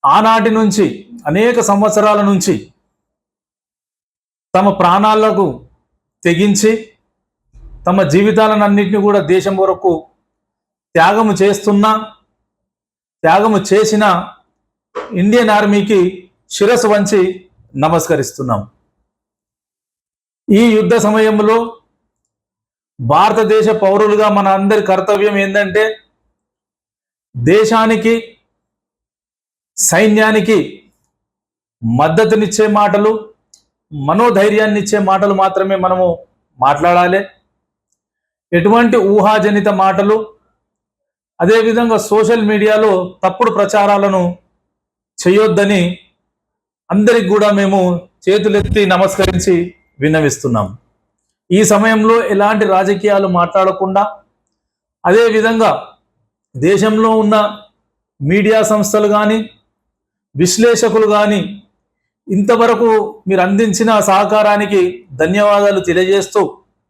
ఆనాటి నుంచి అనేక సంవత్సరాల నుంచి తమ ప్రాణాలకు తెగించి తమ జీవితాలన్నింటినీ కూడా దేశం వరకు త్యాగము చేసిన ఇండియన్ ఆర్మీకి శిరస్సు వంచి నమస్కరిస్తున్నాం. ఈ యుద్ధ సమయంలో భారతదేశ పౌరులుగా మన అందరి కర్తవ్యం ఏంటంటే దేశానికి సైన్యానికి మద్దతునిచ్చే మాటలు, మనోధైర్యాన్ని ఇచ్చే మాటలు మాత్రమే మనము మాట్లాడాలి. ఎటువంటి ఊహాజనిత మాటలు, అదేవిధంగా సోషల్ మీడియాలో తప్పుడు ప్రచారాలను చేయొద్దని అందరికి కూడా మేము చేతులెత్తి నమస్కరించి విన్నవిస్తున్నాం. ఈ సమయంలో ఎలాంటి రాజకీయాలు మాట్లాడకుండా, అదేవిధంగా దేశంలో ఉన్న మీడియా సంస్థలు కానీ విశ్లేషకులు కానీ ఇంతవరకు మీరు అందించిన సహకారానికి ధన్యవాదాలు తెలియజేస్తూ